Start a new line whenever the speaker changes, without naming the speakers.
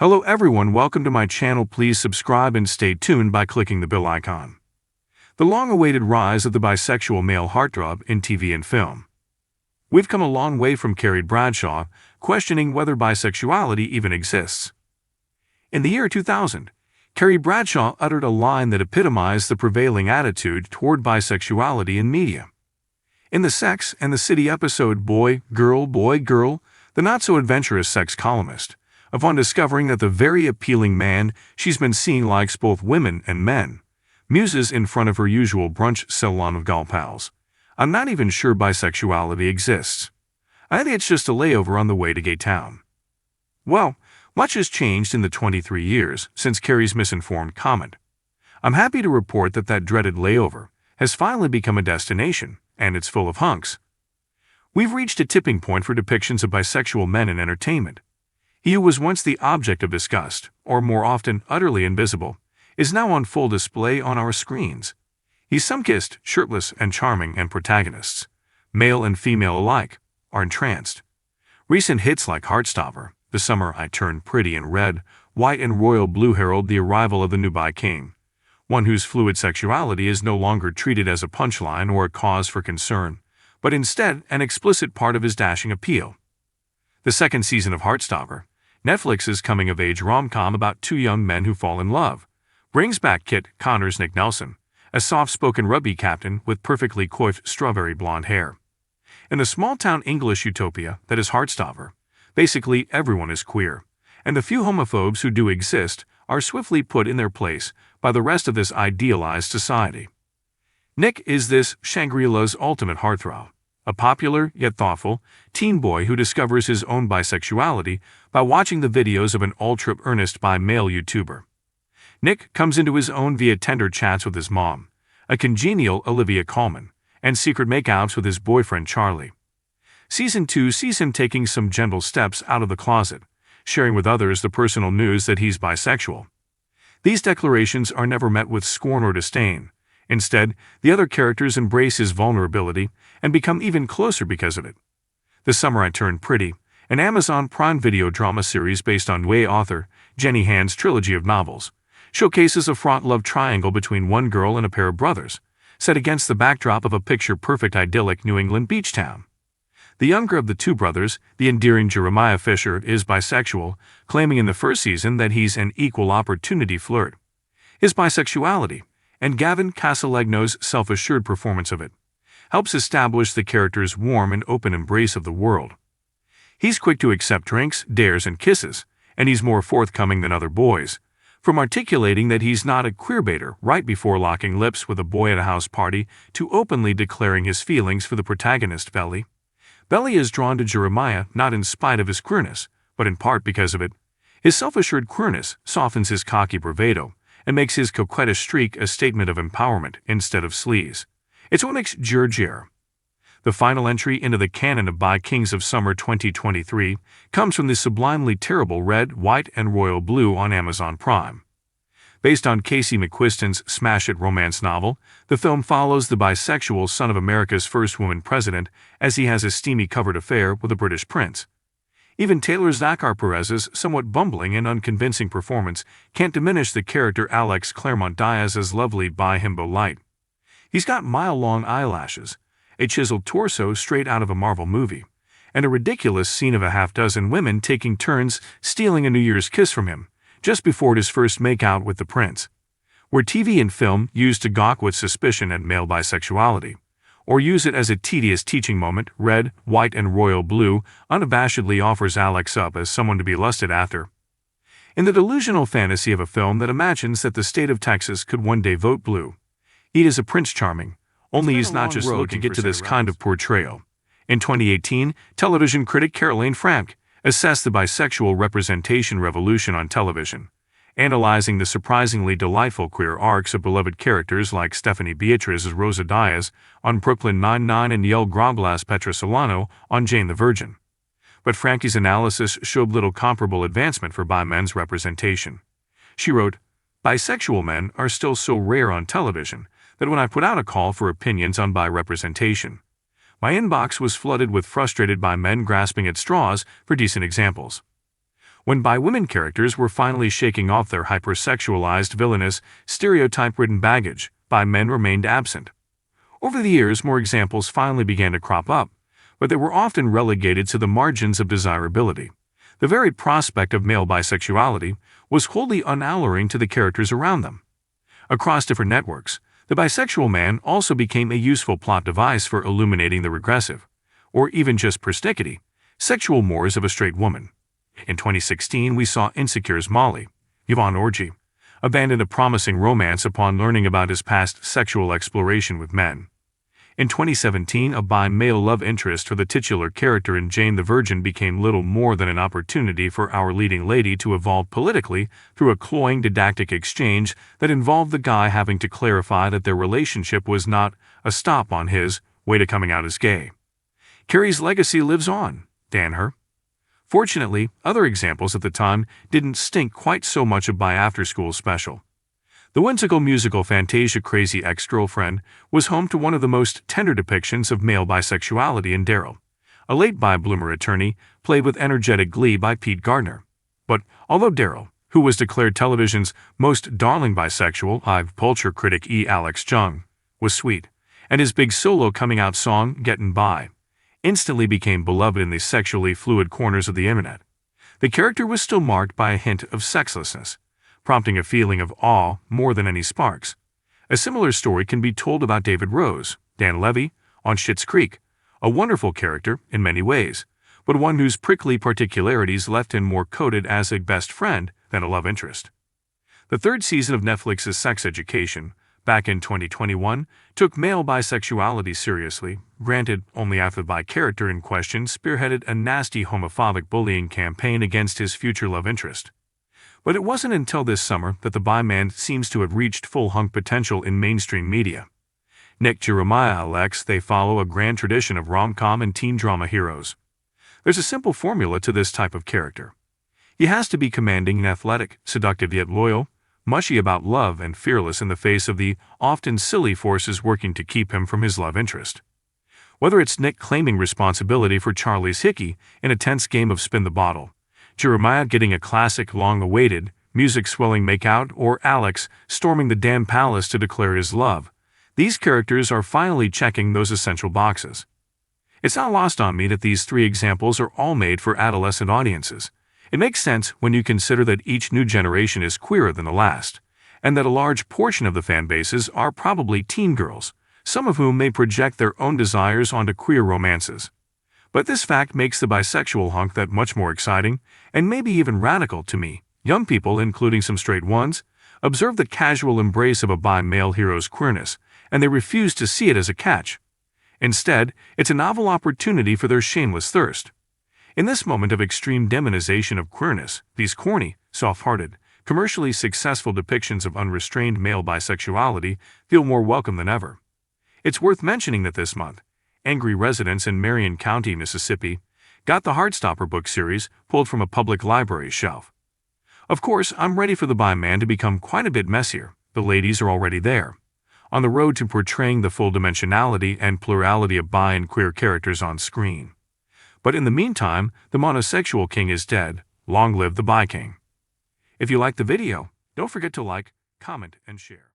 Hello everyone, welcome to my channel. Please subscribe and stay tuned by clicking the bell icon. The long-awaited rise of the bisexual male heartthrob in TV and film. We've come a long way from Carrie Bradshaw questioning whether bisexuality even exists. In the year 2000, Carrie Bradshaw uttered a line that epitomized the prevailing attitude toward bisexuality in media. In the Sex and the City episode Boy, Girl, the not-so-adventurous sex columnist, upon discovering that the very appealing man she's been seeing likes both women and men, muses in front of her usual brunch salon of gal pals, "I'm not even sure bisexuality exists. I think it's just a layover on the way to Gay Town." Well, much has changed in the 23 years since Carrie's misinformed comment. I'm happy to report that dreaded layover has finally become a destination, and it's full of hunks. We've reached a tipping point for depictions of bisexual men in entertainment. He who was once the object of disgust, or more often utterly invisible, is now on full display on our screens. He's sun-kissed, shirtless, and charming, and protagonists, male and female alike, are entranced. Recent hits like Heartthrob, The Summer I Turned Pretty, and Red, White, and Royal Blue herald the arrival of the new bi king, one whose fluid sexuality is no longer treated as a punchline or a cause for concern, but instead an explicit part of his dashing appeal. The second season of Heartthrob, Netflix's coming-of-age rom-com about two young men who fall in love, brings back Kit Connor's Nick Nelson, a soft-spoken rugby captain with perfectly coiffed strawberry blonde hair. In the small-town English utopia that is Heartthrob, basically everyone is queer, and the few homophobes who do exist are swiftly put in their place by the rest of this idealized society. Nick is this Shangri-La's ultimate heartthrob, a popular yet thoughtful teen boy who discovers his own bisexuality by watching the videos of an ultra-earnest bi-male YouTuber. Nick comes into his own via tender chats with his mom, a congenial Olivia Colman, and secret makeouts with his boyfriend Charlie. Season 2 sees him taking some gentle steps out of the closet, sharing with others the personal news that he's bisexual. These declarations are never met with scorn or disdain. Instead, the other characters embrace his vulnerability and become even closer because of it. The Summer I Turned Pretty, an Amazon Prime Video drama series based on YA author Jenny Han's trilogy of novels, showcases a fraught love triangle between one girl and a pair of brothers, set against the backdrop of a picture-perfect idyllic New England beach town. The younger of the two brothers, the endearing Jeremiah Fisher, is bisexual, claiming in the first season that he's an equal-opportunity flirt. His bisexuality, and Gavin Casalegno's self-assured performance of it, helps establish the character's warm and open embrace of the world. He's quick to accept drinks, dares, and kisses, and he's more forthcoming than other boys, from articulating that he's not a queerbaiter right before locking lips with a boy at a house party to openly declaring his feelings for the protagonist Belly. Belly is drawn to Jeremiah not in spite of his queerness, but in part because of it. His self-assured queerness softens his cocky bravado and makes his coquettish streak a statement of empowerment instead of sleaze. It's what makes Jer. The final entry into the canon of Bi Kings of Summer 2023 comes from the sublimely terrible Red, White, and Royal Blue on Amazon Prime. Based on Casey McQuiston's smash-hit romance novel, the film follows the bisexual son of America's first woman president as he has a steamy covered affair with a British prince. Even Taylor Zachar Perez's somewhat bumbling and unconvincing performance can't diminish the character Alex Claremont Diaz's lovely bi-himbo light. He's got mile-long eyelashes, a chiseled torso straight out of a Marvel movie, and a ridiculous scene of a half-dozen women taking turns stealing a New Year's kiss from him, just before his first make-out with the prince. Where TV and film used to gawk with suspicion at male bisexuality, or use it as a tedious teaching moment, Red, White, and Royal Blue unabashedly offers Alex up as someone to be lusted after. In the delusional fantasy of a film that imagines that the state of Texas could one day vote blue, he is a Prince Charming, only he's not just looking to get to this kind of portrayal. In 2018, television critic Caroline Frank assessed the bisexual representation revolution on television, analyzing the surprisingly delightful queer arcs of beloved characters like Stephanie Beatriz as Rosa Diaz on Brooklyn Nine-Nine and Yael Groblas Petra Solano on Jane the Virgin. But Frankie's analysis showed little comparable advancement for bi men's representation. She wrote, "Bisexual men are still so rare on television that when I put out a call for opinions on bi representation, my inbox was flooded with frustrated bi men grasping at straws for decent examples. when bi-women characters were finally shaking off their hypersexualized, villainous, stereotype-ridden baggage, bi-men remained absent. Over the years, more examples finally began to crop up, but they were often relegated to the margins of desirability. The very prospect of male bisexuality was wholly unalluring to the characters around them. Across different networks, the bisexual man also became a useful plot device for illuminating the regressive, or even just persnickety, sexual mores of a straight woman. In 2016, we saw Insecure's Molly, Yvonne Orji, abandon a promising romance upon learning about his past sexual exploration with men. In 2017, a bi-male love interest for the titular character in Jane the Virgin became little more than an opportunity for our leading lady to evolve politically through a cloying didactic exchange that involved the guy having to clarify that their relationship was not a stop on his way to coming out as gay. Carrie's legacy lives on, damn her. Fortunately, other examples at the time didn't stink quite so much of bi after-school special. The whimsical musical Fantasia Crazy Ex-Girlfriend was home to one of the most tender depictions of male bisexuality in Daryl, a late bi-bloomer attorney played with energetic glee by Pete Gardner. But although Daryl, who was declared television's most darling bisexual, culture critic E. Alex Jung, was sweet, and his big solo coming-out song, Gettin' By, instantly became beloved in the sexually fluid corners of the internet, the character was still marked by a hint of sexlessness, prompting a feeling of awe more than any sparks. A similar story can be told about David Rose, Dan Levy, on Schitt's Creek, a wonderful character in many ways, but one whose prickly particularities left him more coded as a best friend than a love interest. The third season of Netflix's Sex Education, back in 2021, took male bisexuality seriously, granted only after the bi character in question spearheaded a nasty homophobic bullying campaign against his future love interest. But it wasn't until this summer that the bi-man seems to have reached full hunk potential in mainstream media. Nick Jeremiah Alex, they follow a grand tradition of rom-com and teen drama heroes. There's a simple formula to this type of character. He has to be commanding and athletic, seductive yet loyal, mushy about love and fearless in the face of the often silly forces working to keep him from his love interest. Whether it's Nick claiming responsibility for Charlie's hickey in a tense game of spin the bottle, Jeremiah getting a classic long-awaited, music-swelling makeout, or Alex storming the damn palace to declare his love, these characters are finally checking those essential boxes. It's not lost on me that these three examples are all made for adolescent audiences. It makes sense when you consider that each new generation is queerer than the last, and that a large portion of the fan bases are probably teen girls, some of whom may project their own desires onto queer romances. But this fact makes the bisexual hunk that much more exciting, and maybe even radical to me. Young people, including some straight ones, observe the casual embrace of a bi-male hero's queerness, and they refuse to see it as a catch. Instead, it's a novel opportunity for their shameless thirst. In this moment of extreme demonization of queerness, these corny, soft-hearted, commercially successful depictions of unrestrained male bisexuality feel more welcome than ever. It's worth mentioning that this month, angry residents in Marion County, Mississippi, got the Heartstopper book series pulled from a public library shelf. Of course, I'm ready for the bi-man to become quite a bit messier. The ladies are already there, on the road to portraying the full dimensionality and plurality of bi and queer characters on screen. But in the meantime, the monosexual king is dead. Long live the bi king. If you liked the video, don't forget to like, comment, and share.